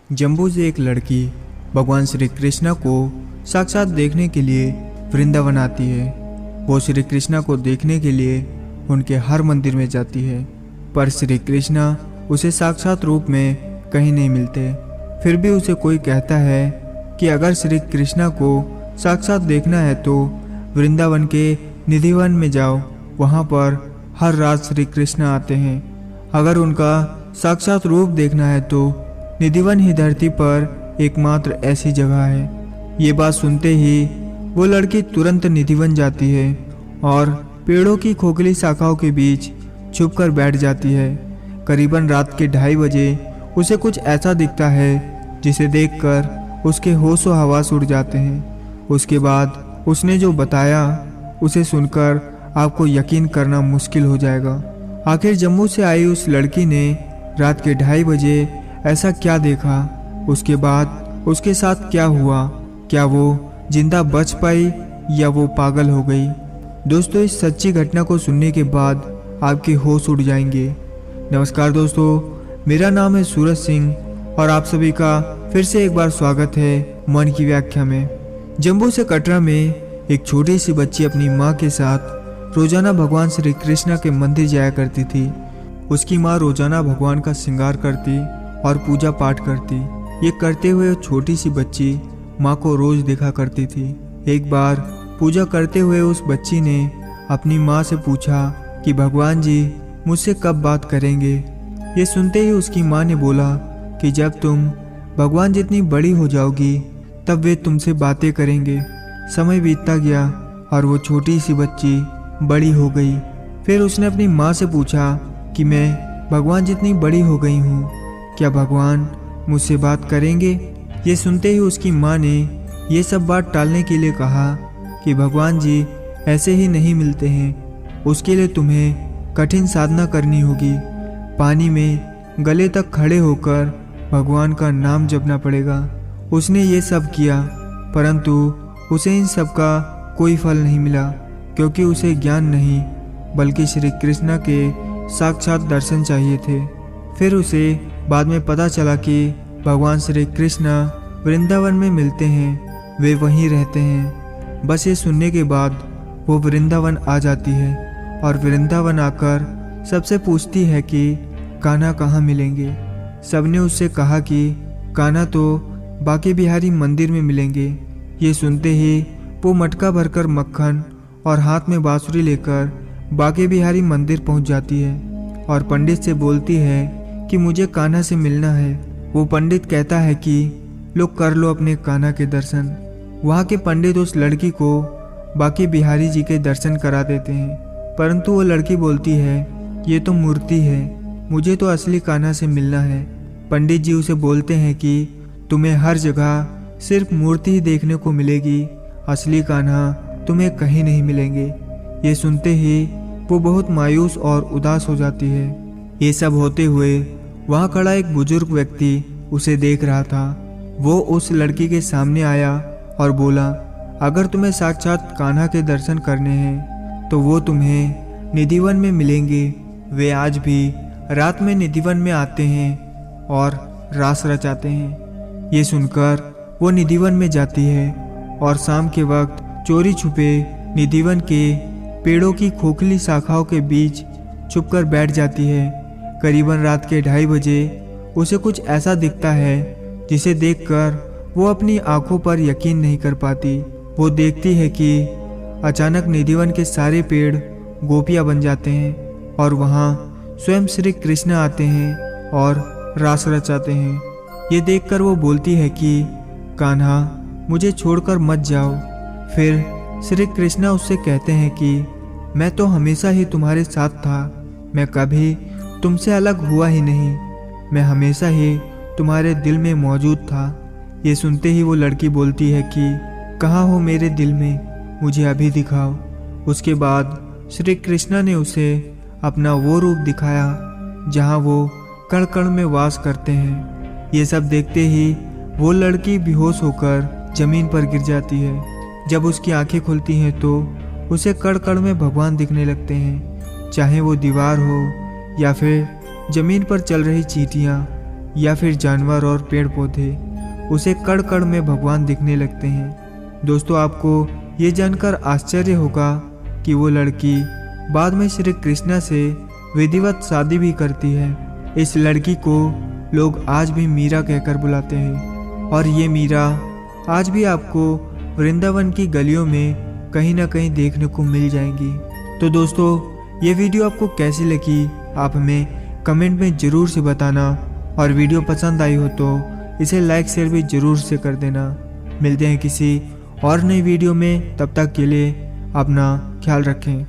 जम्बू से एक लड़की भगवान श्री कृष्ण को साक्षात देखने के लिए वृंदावन आती है। वो श्री कृष्ण को देखने के लिए उनके हर मंदिर में जाती है, पर श्री कृष्ण उसे साक्षात रूप में कहीं नहीं मिलते। फिर भी उसे कोई कहता है कि अगर श्री कृष्ण को साक्षात देखना है तो वृंदावन के निधिवन में जाओ, वहाँ पर हर रात श्री कृष्ण आते हैं। अगर उनका साक्षात रूप देखना है तो निधिवन ही धरती पर एकमात्र ऐसी जगह है। ये बात सुनते ही वो लड़की तुरंत निधिवन जाती है और पेड़ों की खोखली शाखाओं के बीच छुपकर बैठ जाती है। करीबन रात के 2:30 बजे उसे कुछ ऐसा दिखता है जिसे देखकर उसके होश व हवास उड़ जाते हैं। उसके बाद उसने जो बताया उसे सुनकर आपको यकीन करना मुश्किल हो जाएगा। आखिर जम्मू से आई उस लड़की ने रात के 2:30 बजे ऐसा क्या देखा, उसके बाद उसके साथ क्या हुआ, क्या वो जिंदा बच पाई या वो पागल हो गई। दोस्तों, इस सच्ची घटना को सुनने के बाद आपके होश उड़ जाएंगे। नमस्कार दोस्तों, मेरा नाम है सूरज सिंह और आप सभी का फिर से एक बार स्वागत है मन की व्याख्या में। जम्मू से कटरा में एक छोटी सी बच्ची अपनी माँ के साथ रोजाना भगवान श्री कृष्ण के मंदिर जाया करती थी। उसकी माँ रोजाना भगवान का श्रृंगार करती और पूजा पाठ करती। ये करते हुए छोटी सी बच्ची माँ को रोज देखा करती थी। एक बार पूजा करते हुए उस बच्ची ने अपनी माँ से पूछा कि भगवान जी मुझसे कब बात करेंगे। ये सुनते ही उसकी माँ ने बोला कि जब तुम भगवान जितनी बड़ी हो जाओगी तब वे तुमसे बातें करेंगे। समय बीतता गया और वो छोटी सी बच्ची बड़ी हो गई। फिर उसने अपनी माँ से पूछा कि मैं भगवान जितनी बड़ी हो गई हूँ, क्या भगवान मुझसे बात करेंगे। ये सुनते ही उसकी माँ ने ये सब बात टालने के लिए कहा कि भगवान जी ऐसे ही नहीं मिलते हैं, उसके लिए तुम्हें कठिन साधना करनी होगी। पानी में गले तक खड़े होकर भगवान का नाम जपना पड़ेगा। उसने ये सब किया, परंतु उसे इन सब का कोई फल नहीं मिला, क्योंकि उसे ज्ञान नहीं बल्कि श्री कृष्ण के साक्षात दर्शन चाहिए थे। फिर उसे बाद में पता चला कि भगवान श्री कृष्ण वृंदावन में मिलते हैं, वे वहीं रहते हैं। बस ये सुनने के बाद वो वृंदावन आ जाती है और वृंदावन आकर सबसे पूछती है कि कान्हा कहाँ मिलेंगे। सबने उससे कहा कि कान्हा तो बांके बिहारी मंदिर में मिलेंगे। ये सुनते ही वो मटका भरकर मक्खन और हाथ में बांसुरी लेकर बांके बिहारी मंदिर पहुंच जाती है और पंडित से बोलती है कि मुझे कान्हा से मिलना है। वो पंडित कहता है कि लो कर लो अपने कान्हा के दर्शन। वहाँ के पंडित उस लड़की को बांके बिहारी जी के दर्शन करा देते हैं, परंतु वो लड़की बोलती है ये तो मूर्ति है, मुझे तो असली कान्हा से मिलना है। पंडित जी उसे बोलते हैं कि तुम्हें हर जगह सिर्फ मूर्ति ही देखने को मिलेगी, असली कान्हा तुम्हें कहीं नहीं मिलेंगे। ये सुनते ही वो बहुत मायूस और उदास हो जाती है। ये सब होते हुए वहाँ खड़ा एक बुजुर्ग व्यक्ति उसे देख रहा था। वो उस लड़की के सामने आया और बोला, अगर तुम्हें साक्षात कान्हा के दर्शन करने हैं तो वो तुम्हें निधिवन में मिलेंगे। वे आज भी रात में निधिवन में आते हैं और रास रचाते हैं। ये सुनकर वो निधिवन में जाती है और शाम के वक्त चोरी छुपे निधिवन के पेड़ों की खोखली शाखाओं के बीच छुपकर बैठ जाती है। करीबन रात के 2:30 बजे उसे कुछ ऐसा दिखता है जिसे देखकर वो अपनी आंखों पर यकीन नहीं कर पाती। वो देखती है कि अचानक निधिवन के सारे पेड़ गोपियां बन जाते हैं और वहाँ स्वयं श्री कृष्ण आते हैं और रास रचाते हैं। ये देखकर वो बोलती है कि कान्हा मुझे छोड़कर मत जाओ। फिर श्री कृष्ण उससे कहते हैं कि मैं तो हमेशा ही तुम्हारे साथ था, मैं कभी तुमसे अलग हुआ ही नहीं, मैं हमेशा ही तुम्हारे दिल में मौजूद था। ये सुनते ही वो लड़की बोलती है कि कहाँ हो मेरे दिल में, मुझे अभी दिखाओ। उसके बाद श्री कृष्ण ने उसे अपना वो रूप दिखाया जहाँ वो कण कण में वास करते हैं। ये सब देखते ही वो लड़की बेहोश होकर जमीन पर गिर जाती है। जब उसकी आंखें खुलती हैं तो उसे कण कण में भगवान दिखने लगते हैं, चाहे वो दीवार हो या फिर जमीन पर चल रही चींटियाँ। या फिर जानवर और पेड़ पौधे, उसे कण कण में भगवान दिखने लगते हैं। दोस्तों, आपको ये जानकर आश्चर्य होगा कि वो लड़की बाद में श्री कृष्णा से विधिवत शादी भी करती है। इस लड़की को लोग आज भी मीरा कहकर बुलाते हैं और ये मीरा आज भी आपको वृंदावन की गलियों में कहीं ना कहीं देखने को मिल जाएंगी। तो दोस्तों, ये वीडियो आपको कैसी लगी आप हमें कमेंट में ज़रूर से बताना, और वीडियो पसंद आई हो तो इसे लाइक शेयर भी ज़रूर से कर देना। मिलते हैं किसी और नई वीडियो में, तब तक के लिए अपना ख्याल रखें।